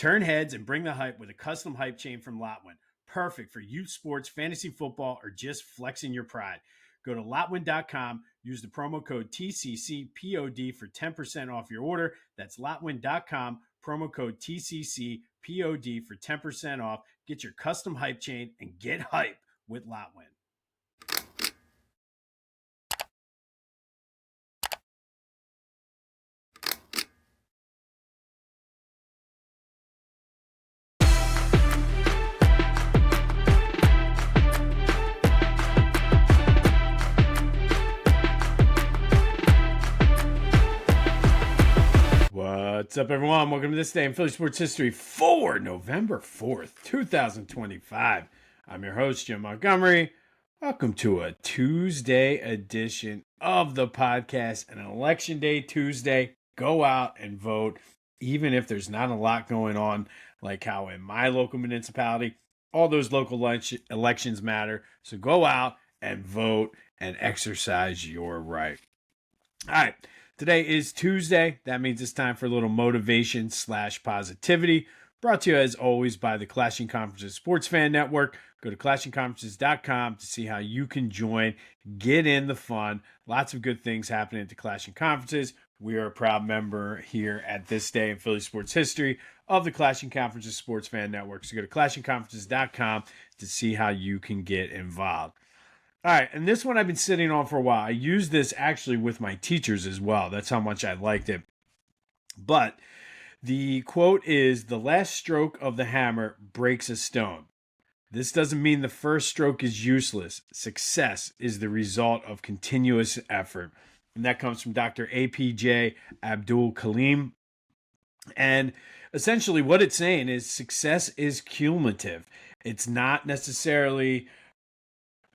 Turn heads and bring the hype with a custom hype chain from Lotwin. Perfect for youth sports, fantasy football, or just flexing your pride. Go to Lotwin.com, use the promo code TCCPOD for 10% off your order. That's Lotwin.com, promo code TCCPOD for 10% off. Get your custom hype chain and get hype with Lotwin. What's up, everyone? Welcome to this day in Philly sports history for November 4th, 2025. I'm your host, Jim Montgomery. Welcome to a Tuesday edition of the podcast, an Election Day Tuesday. Go out and vote, even if there's not a lot going on, like how in my local municipality, all those local elections matter. So go out and vote and exercise your right. All right. Today is Tuesday. That means it's time for a little motivation / positivity. Brought to you, as always, by the Clashing Conferences Sports Fan Network. Go to clashingconferences.com to see how you can join. Get in the fun. Lots of good things happening at the Clashing Conferences. We are a proud member here at this day in Philly sports history of the Clashing Conferences Sports Fan Network. So go to clashingconferences.com to see how you can get involved. All right, and this one I've been sitting on for a while. I use this actually with my teachers as well. That's how much I liked it. But the quote is, "The last stroke of the hammer breaks a stone. This doesn't mean the first stroke is useless. Success is the result of continuous effort." And that comes from Dr. A.P.J. Abdul Kalam. And essentially what it's saying is success is cumulative. It's not necessarily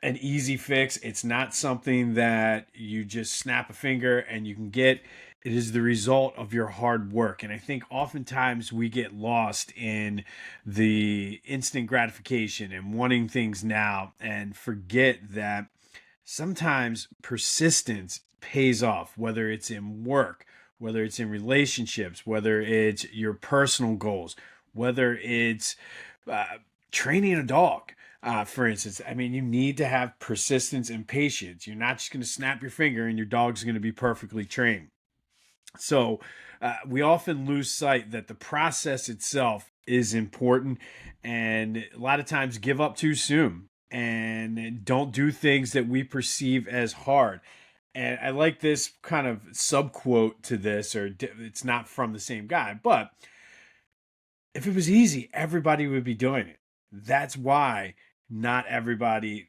an easy fix. It's not something that you just snap a finger and you can get. It is the result of your hard work. And I think oftentimes we get lost in the instant gratification and wanting things now and forget that sometimes persistence pays off, whether it's in work, whether it's in relationships, whether it's your personal goals, whether it's training a dog. For instance, I mean, you need to have persistence and patience. You're not just going to snap your finger and your dog's going to be perfectly trained. So we often lose sight that the process itself is important, and a lot of times give up too soon and don't do things that we perceive as hard. And I like this kind of subquote to this, or it's not from the same guy, but if it was easy, everybody would be doing it. That's why not everybody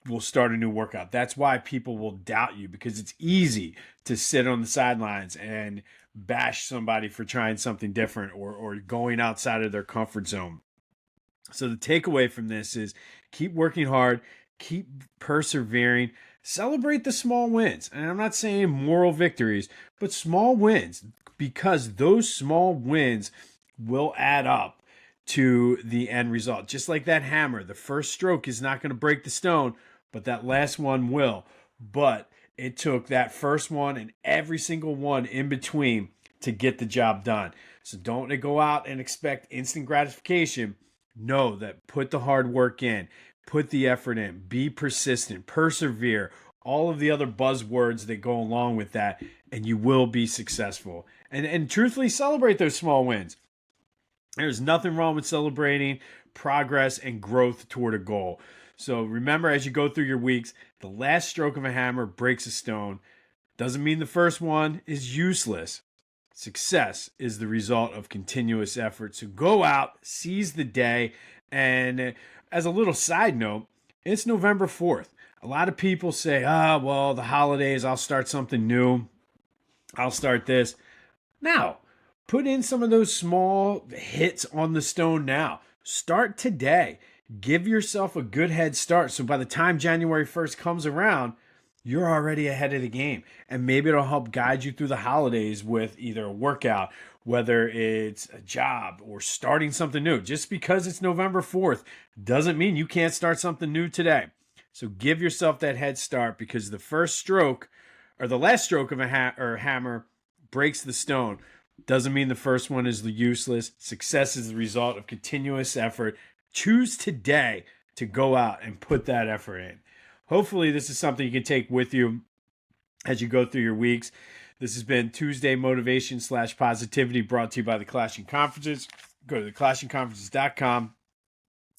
will start a new workout. That's why people will doubt you, because it's easy to sit on the sidelines and bash somebody for trying something different or going outside of their comfort zone. So the takeaway from this is keep working hard, keep persevering, celebrate the small wins. And I'm not saying moral victories, but small wins, because those small wins will add up to the end result. Just like that hammer, the first stroke is not going to break the stone, but that last one will. But it took that first one and every single one in between to get the job done. So don't go out and expect instant gratification. Know that put the hard work in, put the effort in, be persistent, persevere, all of the other buzzwords that go along with that, and you will be successful. And truthfully, celebrate those small wins. There's nothing wrong with celebrating progress and growth toward a goal. So remember, as you go through your weeks, the last stroke of a hammer breaks a stone. Doesn't mean the first one is useless. Success is the result of continuous effort. So go out, seize the day. And as a little side note, it's November 4th. A lot of people say, well, the holidays, I'll start something new. I'll start this. Now, put in some of those small hits on the stone now. Start today. Give yourself a good head start. So by the time January 1st comes around, you're already ahead of the game. And maybe it'll help guide you through the holidays with either a workout, whether it's a job or starting something new. Just because it's November 4th doesn't mean you can't start something new today. So give yourself that head start, because the first stroke or the last stroke of a hammer breaks the stone. Doesn't mean the first one is useless. Success is the result of continuous effort. Choose today to go out and put that effort in. Hopefully, this is something you can take with you as you go through your weeks. This has been Tuesday Motivation / Positivity, brought to you by the Clashing Conferences. Go to theclashingconferences.com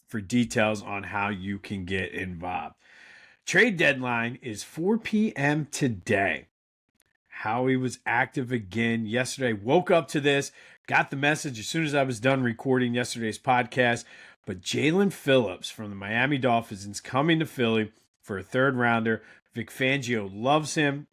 for details on how you can get involved. Trade deadline is 4 p.m. today. Howie was active again yesterday. Woke up to this, got the message as soon as I was done recording yesterday's podcast. But Jalen Phillips from the Miami Dolphins is coming to Philly for a third rounder. Vic Fangio loves him.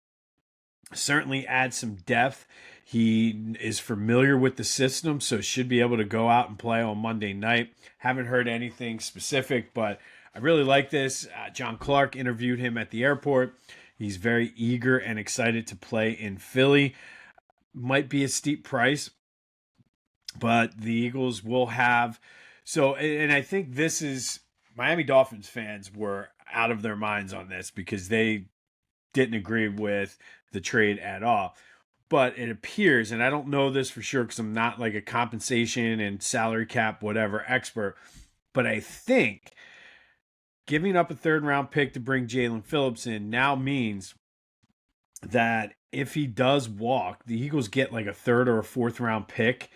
Certainly adds some depth. He is familiar with the system, so should be able to go out and play on Monday night. Haven't heard anything specific, but I really like this. John Clark interviewed him at the airport. He's very eager and excited to play in Philly. Might be a steep price, but the Eagles will have. So, and I think this is, Miami Dolphins fans were out of their minds on this because they didn't agree with the trade at all. But it appears, and I don't know this for sure because I'm not like a compensation and salary cap, whatever expert, but I think giving up a third round pick to bring Jalen Phillips in now means that if he does walk, the Eagles get like a third or a fourth round pick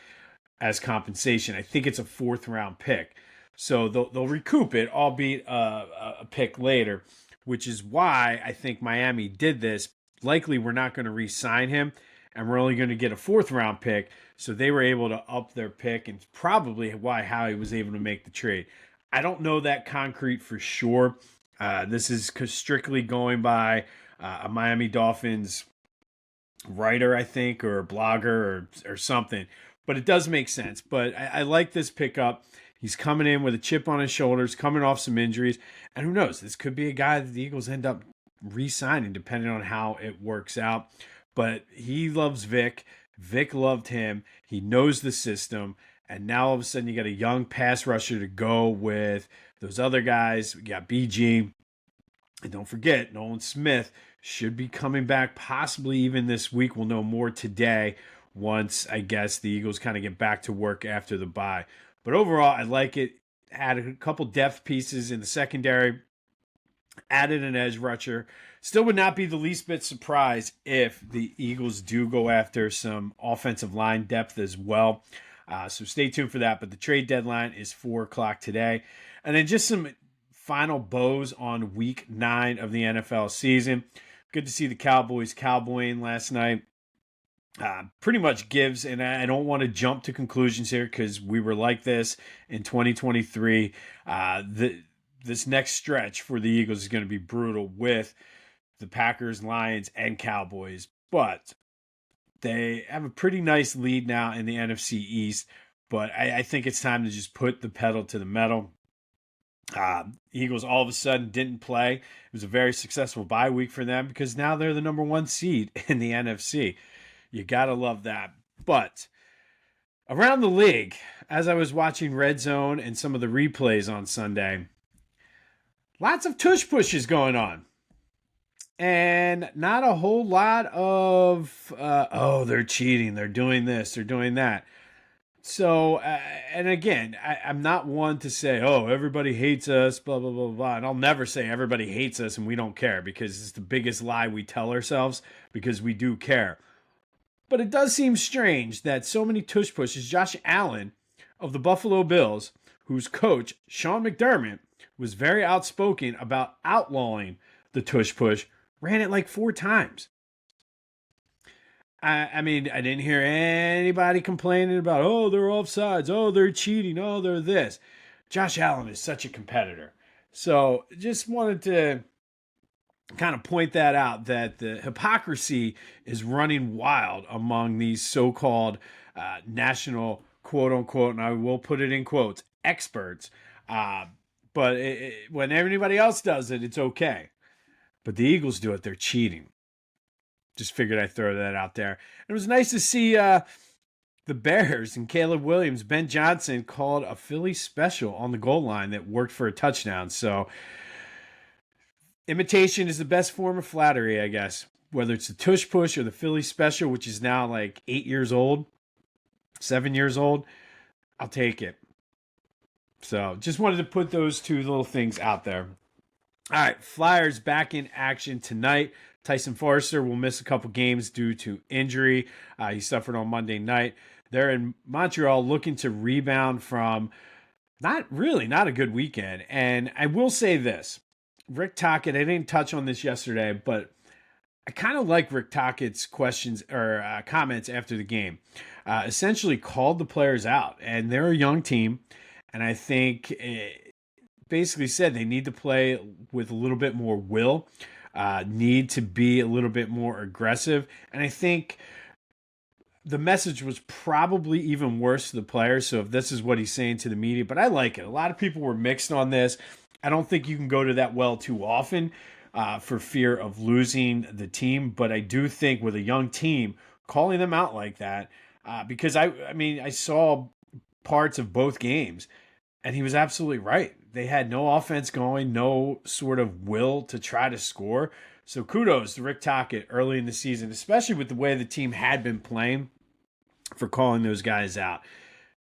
as compensation. I think it's a fourth round pick. So they'll recoup it, albeit a pick later, which is why I think Miami did this. Likely we're not going to re-sign him, and we're only going to get a fourth round pick. So they were able to up their pick, and probably why Howie was able to make the trade. I don't know that concrete for sure. This is strictly going by a Miami Dolphins writer, I think, or a blogger or something. But it does make sense. But I like this pickup. He's coming in with a chip on his shoulders, coming off some injuries. And who knows? This could be a guy that the Eagles end up re-signing, depending on how it works out. But he loves Vic. Vic loved him. He knows the system. And now all of a sudden you got a young pass rusher to go with those other guys. We got BG. And don't forget, Nolan Smith should be coming back possibly even this week. We'll know more today once, I guess, the Eagles kind of get back to work after the bye. But overall, I like it. Added a couple depth pieces in the secondary. Added an edge rusher. Still would not be the least bit surprised if the Eagles do go after some offensive line depth as well. So stay tuned for that. But the trade deadline is 4 o'clock today. And then just some final bows on week 9 of the NFL season. Good to see the Cowboys cowboying last night. Pretty much gives, and I don't want to jump to conclusions here because we were like this in 2023. This next stretch for the Eagles is going to be brutal with the Packers, Lions, and Cowboys. But they have a pretty nice lead now in the NFC East. But I think it's time to just put the pedal to the metal. Eagles all of a sudden didn't play. It was a very successful bye week for them because now they're the number 1 seed in the NFC. You got to love that. But around the league, as I was watching Red Zone and some of the replays on Sunday, lots of tush pushes going on. And not a whole lot of, they're cheating, they're doing this, they're doing that. So, and again, I'm not one to say, everybody hates us, blah, blah, blah, blah. And I'll never say everybody hates us and we don't care because it's the biggest lie we tell ourselves because we do care. But it does seem strange that so many tush pushes. Josh Allen of the Buffalo Bills, whose coach, Sean McDermott, was very outspoken about outlawing the tush push, ran it like 4 times. I mean, I didn't hear anybody complaining about, they're offsides, they're cheating, they're this. Josh Allen is such a competitor. So just wanted to kind of point that out, that the hypocrisy is running wild among these so-called national, quote-unquote, and I will put it in quotes, experts. But when everybody else does it, it's okay. But the Eagles do it, they're cheating. Just figured I'd throw that out there. It was nice to see the Bears and Caleb Williams. Ben Johnson called a Philly special on the goal line that worked for a touchdown. So imitation is the best form of flattery, I guess. Whether it's the tush push or the Philly special, which is now like 8 years old. 7 years old, I'll take it. So just wanted to put those two little things out there. All right, Flyers back in action tonight. Tyson Forster will miss a couple games due to injury. He suffered on Monday night. They're in Montreal looking to rebound from not a good weekend. And I will say this, Rick Tocchet, I didn't touch on this yesterday, but I kind of like Rick Tockett's questions or comments after the game. Essentially called the players out, and they're a young team. And I think basically said they need to play with a little bit more will, need to be a little bit more aggressive. And I think the message was probably even worse to the players. So if this is what he's saying to the media, but I like it. A lot of people were mixed on this. I don't think you can go to that well too often for fear of losing the team. But I do think with a young team, calling them out like that, because I saw parts of both games, and he was absolutely right. They had no offense going, no sort of will to try to score. So kudos to Rick Tocchet early in the season, especially with the way the team had been playing, for calling those guys out.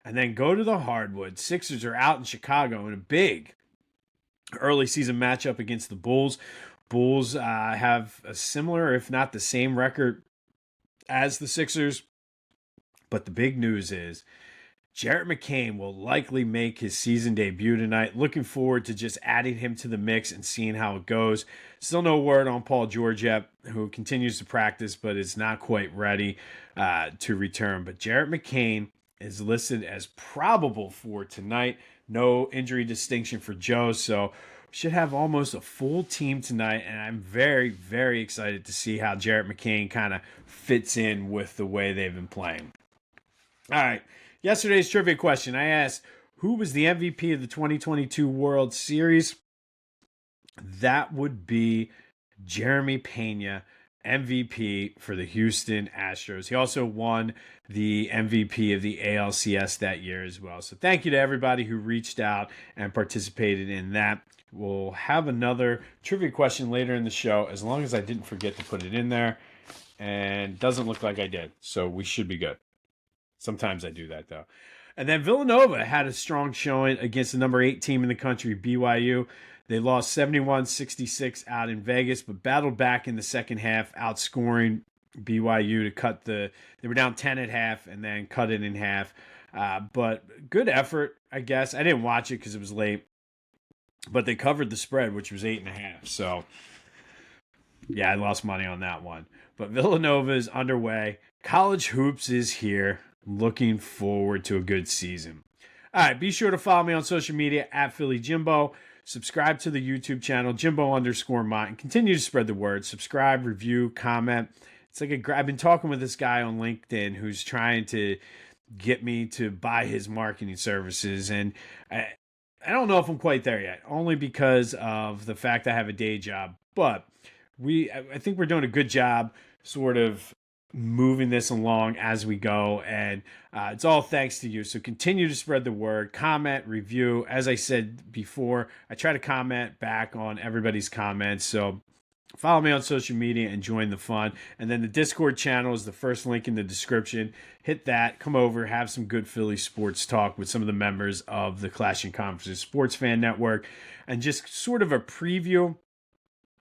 And then go to the hardwood. Sixers are out in Chicago in a big early season matchup against the Bulls. Bulls have a similar, if not the same record as the Sixers. But the big news is Jarrett McCain will likely make his season debut tonight. Looking forward to just adding him to the mix and seeing how it goes. Still no word on Paul George yet, who continues to practice but is not quite ready to return. But Jarrett McCain is listed as probable for tonight. No injury distinction for Joe, so we should have almost a full team tonight, and I'm very, very excited to see how Jarrett McCain kind of fits in with the way they've been playing. All right. Yesterday's trivia question, I asked, who was the MVP of the 2022 World Series? That would be Jeremy Pena, MVP for the Houston Astros. He also won the MVP of the ALCS that year as well. So thank you to everybody who reached out and participated in that. We'll have another trivia question later in the show, as long as I didn't forget to put it in there. And doesn't look like I did, so we should be good. Sometimes I do that, though. And then Villanova had a strong showing against the number 8 team in the country, BYU. They lost 71-66 out in Vegas, but battled back in the second half, outscoring BYU to cut they were down 10 at half and then cut it in half. But good effort, I guess. I didn't watch it because it was late, but they covered the spread, which was 8.5. So, yeah, I lost money on that one. But Villanova is underway. College hoops is here. Looking forward to a good season. All right, be sure to follow me on social media at Philly Jimbo. Subscribe to the YouTube channel, Jimbo_Mott, and continue to spread the word. Subscribe, review, comment. It's like I've been talking with this guy on LinkedIn who's trying to get me to buy his marketing services, and I don't know if I'm quite there yet, only because of the fact I have a day job. But I think we're doing a good job sort of moving this along as we go, and it's all thanks to you. So continue to spread the word, comment, review. As I said before, I try to comment back on everybody's comments, so follow me on social media and join the fun. And then the Discord channel is the first link in the description. Hit that, come over, have some good Philly sports talk with some of the members of the Clashing Conferences Sports Fan Network, and just sort of a preview.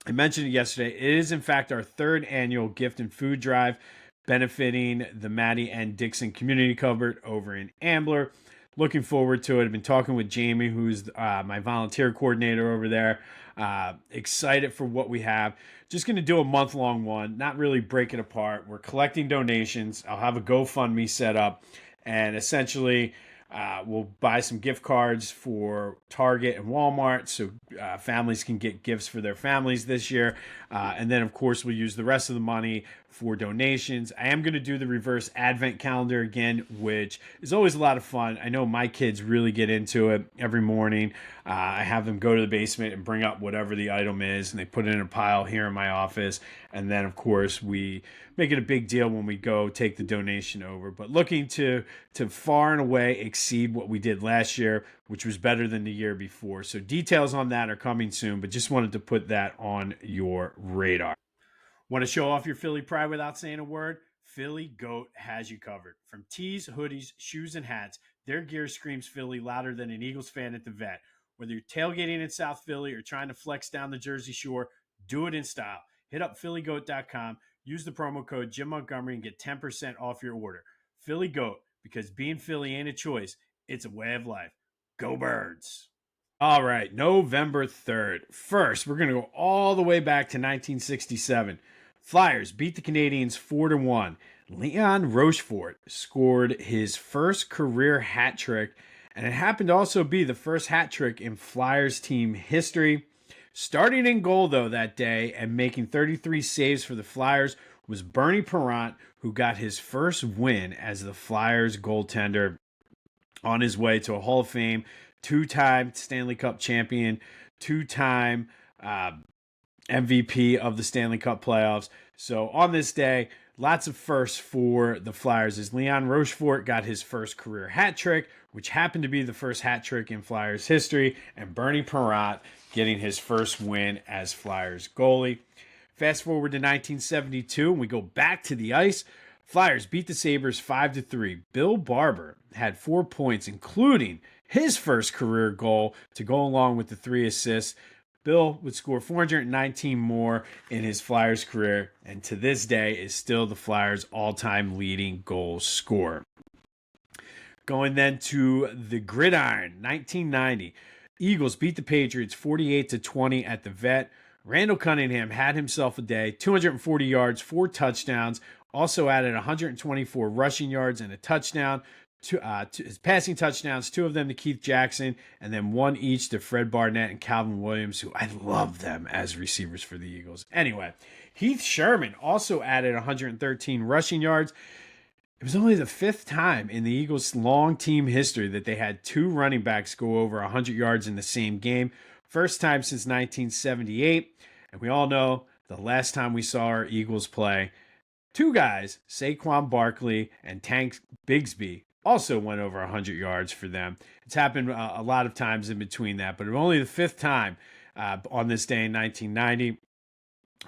I mentioned it yesterday. It is, in fact, our 3rd annual gift and food drive benefiting the Maddie and Dixon Community Cupboard over in Ambler. Looking forward to it. I've been talking with Jamie, who's my volunteer coordinator over there. Excited for what we have. Just going to do a month-long one, not really break it apart. We're collecting donations. I'll have a GoFundMe set up, and essentially we'll buy some gift cards for Target and Walmart so families can get gifts for their families this year. And then, of course, we'll use the rest of the money for donations. I am going to do the reverse advent calendar again, which is always a lot of fun. I know my kids really get into it every morning. I have them go to the basement and bring up whatever the item is, and they put it in a pile here in my office. And then, of course, we make it a big deal when we go take the donation over. But looking to far and away exceed what we did last year, which was better than the year before. So details on that are coming soon, but just wanted to put that on your radar. Want to show off your Philly pride without saying a word? Philly Goat has you covered. From tees, hoodies, shoes, and hats, their gear screams Philly louder than an Eagles fan at the vet. Whether you're tailgating in South Philly or trying to flex down the Jersey Shore, do it in style. Hit up phillygoat.com, use the promo code Jim Montgomery, and get 10% off your order. Philly Goat, because being Philly ain't a choice, it's a way of life. Go Birds! All right, November 3rd. First, we're going to go all the way back to 1967. Flyers beat the Canadiens 4-1. Leon Rochefort scored his first career hat trick, and it happened to also be the first hat trick in Flyers team history. Starting in goal, though, that day and making 33 saves for the Flyers was Bernie Parent, who got his first win as the Flyers goaltender on his way to a Hall of Fame. Two-time Stanley Cup champion, two-time MVP of the Stanley Cup playoffs. So on this day, lots of firsts for the Flyers as Leon Rochefort got his first career hat trick, which happened to be the first hat trick in Flyers history, and Bernie Parent getting his first win as Flyers goalie. Fast forward to 1972, and we go back to the ice. Flyers beat the Sabres 5-3. Bill Barber had 4 points, including his first career goal to go along with the 3 assists. Bill would score 419 more in his Flyers career, and to this day is still the Flyers' all-time leading goal scorer. Going then to the gridiron, 1990. Eagles beat the Patriots 48-20 at the Vet. Randall Cunningham had himself a day, 240 yards, 4 touchdowns, also added 124 rushing yards and a touchdown. His passing touchdowns, 2 of them to Keith Jackson, and then 1 each to Fred Barnett and Calvin Williams, who I love them as receivers for the Eagles. Anyway, Heath Sherman also added 113 rushing yards. It was only the 5th time in the Eagles' long team history that they had 2 running backs go over 100 yards in the same game. First time since 1978, and we all know the last time we saw our Eagles play, 2 guys, Saquon Barkley and Tank Bigsby, also went over 100 yards for them. It's happened a lot of times in between that, but only the 5th time on this day in 1990.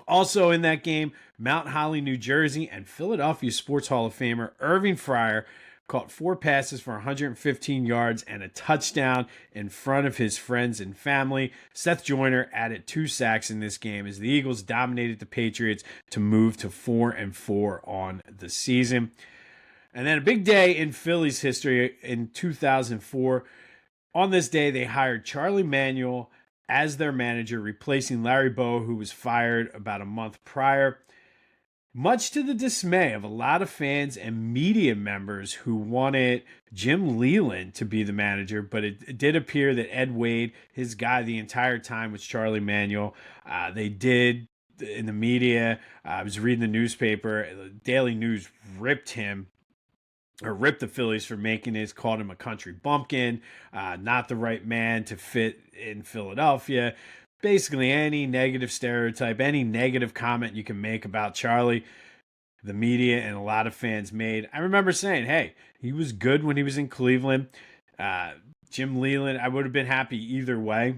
Also in that game, Mount Holly, New Jersey, and Philadelphia Sports Hall of Famer Irving Fryer caught 4 passes for 115 yards and a touchdown in front of his friends and family. Seth Joyner added 2 sacks in this game as the Eagles dominated the Patriots to move to 4-4 on the season. And then a big day in Phillies history in 2004. On this day, they hired Charlie Manuel as their manager, replacing Larry Bowe, who was fired about a month prior. Much to the dismay of a lot of fans and media members who wanted Jim Leland to be the manager, but it did appear that Ed Wade, his guy the entire time, was Charlie Manuel. They did, in the media, I was reading the newspaper, the Daily News ripped the Phillies for called him a country bumpkin, not the right man to fit in Philadelphia. Basically, any negative stereotype, any negative comment you can make about Charlie, the media and a lot of fans made. I remember saying, hey, he was good when he was in Cleveland. Jim Leland, I would have been happy either way.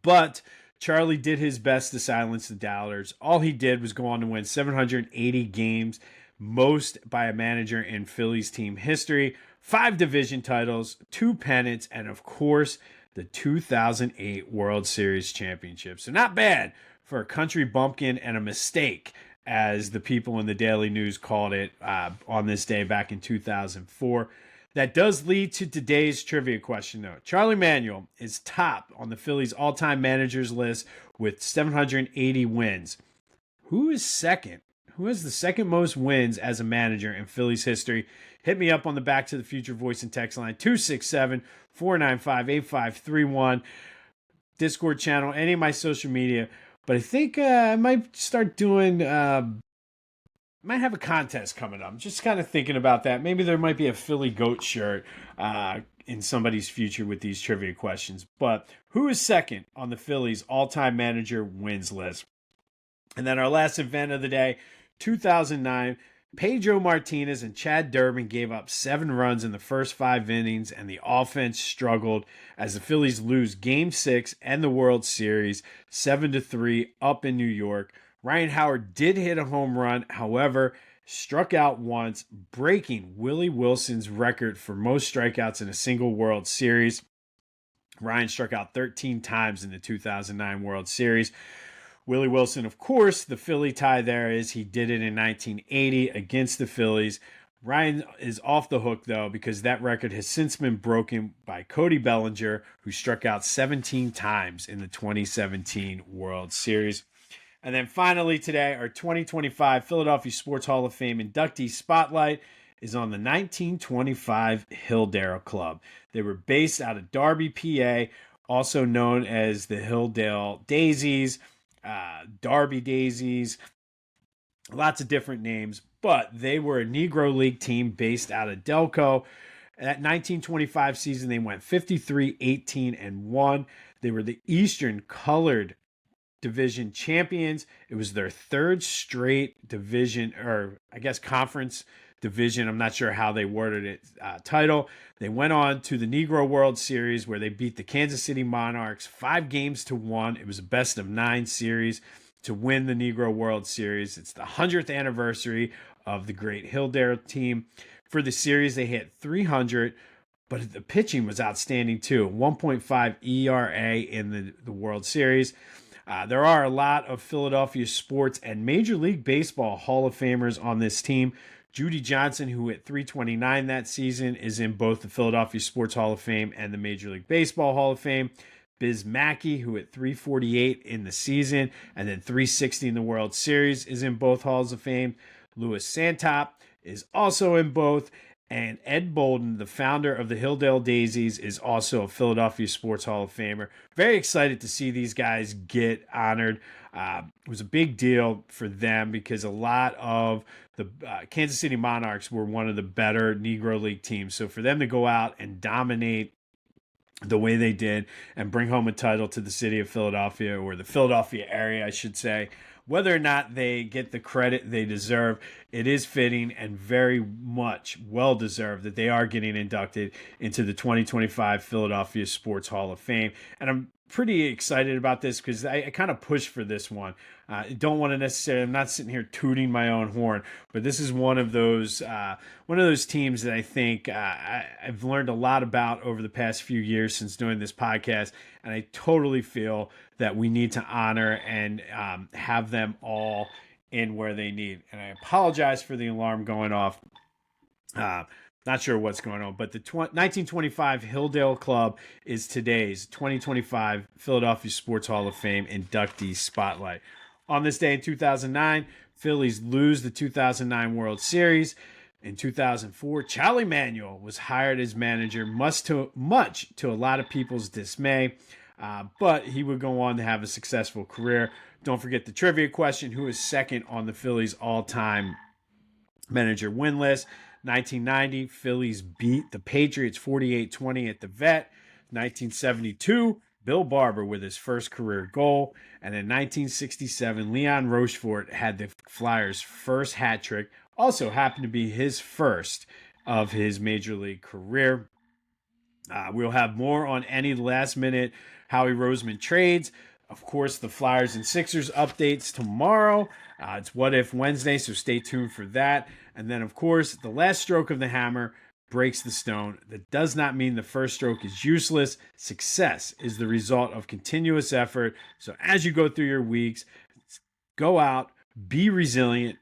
But Charlie did his best to silence the doubters. All he did was go on to win 780 games, most by a manager in Phillies team history, 5 division titles, 2 pennants, and of course, the 2008 World Series championship. So not bad for a country bumpkin and a mistake, as the people in the Daily News called it on this day back in 2004. That does lead to today's trivia question, though. Charlie Manuel is top on the Phillies all-time managers list with 780 wins. Who is second? Who has the second most wins as a manager in Phillies history? Hit me up on the Back to the Future voice and text line, 267-495-8531. Discord channel, any of my social media. But I think I might start doing, might have a contest coming up. I'm just kind of thinking about that. Maybe there might be a Philly Goat shirt in somebody's future with these trivia questions. But who is second on the Phillies all-time manager wins list? And then our last event of the day, 2009, Pedro Martinez and Chad Durbin gave up 7 runs in the first 5 innings, and the offense struggled as the Phillies lose Game 6 and the World Series 7-3 up in New York. Ryan Howard did hit a home run. However, struck out once, breaking Willie Wilson's record for most strikeouts in a single World Series. Ryan struck out 13 times in the 2009 World Series. Willie Wilson, of course, the Philly tie there is he did it in 1980 against the Phillies. Ryan is off the hook, though, because that record has since been broken by Cody Bellinger, who struck out 17 times in the 2017 World Series. And then finally today, our 2025 Philadelphia Sports Hall of Fame inductee spotlight is on the 1925 Hilldale Club. They were based out of Darby, PA, also known as the Hilldale Daisies, Darby Daisies, lots of different names, but they were a Negro League team based out of Delco. That 1925 season, they went 53-18-1. They were the Eastern Colored Division champions. It was their third straight division, or I guess conference division, I'm not sure how they worded it, title. They went on to the Negro World Series where they beat the Kansas City Monarchs 5-1. It was a best of 9 series to win the Negro World Series. It's the 100th anniversary of the great Hilldale team. For the series, they hit 300, but the pitching was outstanding too. 1.5 ERA in the World Series. There are a lot of Philadelphia sports and Major League Baseball Hall of Famers on this team. Judy Johnson, who hit 329 that season, is in both the Philadelphia Sports Hall of Fame and the Major League Baseball Hall of Fame. Biz Mackey, who hit 348 in the season and then 360 in the World Series, is in both Halls of Fame. Louis Santop is also in both. And Ed Bolden, the founder of the Hilldale Daisies, is also a Philadelphia Sports Hall of Famer. Very excited to see these guys get honored. It was a big deal for them because a lot of the Kansas City Monarchs were one of the better Negro League teams. So for them to go out and dominate the way they did and bring home a title to the city of Philadelphia, or the Philadelphia area, I should say, whether or not they get the credit they deserve, it is fitting and very much well-deserved that they are getting inducted into the 2025 Philadelphia Sports Hall of Fame. And I'm pretty excited about this because I kind of pushed for this one. I don't want to necessarily, I'm not sitting here tooting my own horn, but this is one of those teams that I think I've learned a lot about over the past few years since doing this podcast. And I totally feel that we need to honor and have them all in where they need. And I apologize for the alarm going off. Not sure what's going on, but the 1925 Hilldale Club is today's 2025 Philadelphia Sports Hall of Fame inductee spotlight. On this day in 2009, Phillies lose the 2009 World Series. In 2004, Charlie Manuel was hired as manager, much to a lot of people's dismay, but he would go on to have a successful career. Don't forget the trivia question: who is second on the Phillies all-time manager win list? 1990, Phillies beat the Patriots 48-20 at the Vet. 1972, Bill Barber with his first career goal. And in 1967, Leon Rochefort had the Flyers' first hat trick. Also happened to be his first of his major league career. We'll have more on any last-minute Howie Roseman trades. Of course, the Flyers and Sixers updates tomorrow. It's What If Wednesday, so stay tuned for that. And then, of course, the last stroke of the hammer breaks the stone. That does not mean the first stroke is useless. Success is the result of continuous effort. So as you go through your weeks, go out, be resilient,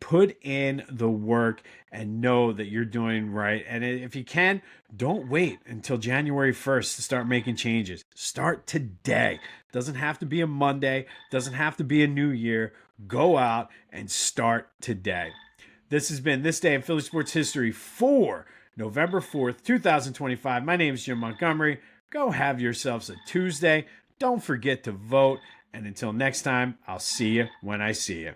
put in the work, and know that you're doing right. And if you can, don't wait until January 1st to start making changes. Start today. Doesn't have to be a Monday. Doesn't have to be a new year. Go out and start today. This has been This Day in Philly Sports History for November 4th, 2025. My name is Jim Montgomery. Go have yourselves a Tuesday. Don't forget to vote. And until next time, I'll see you when I see you.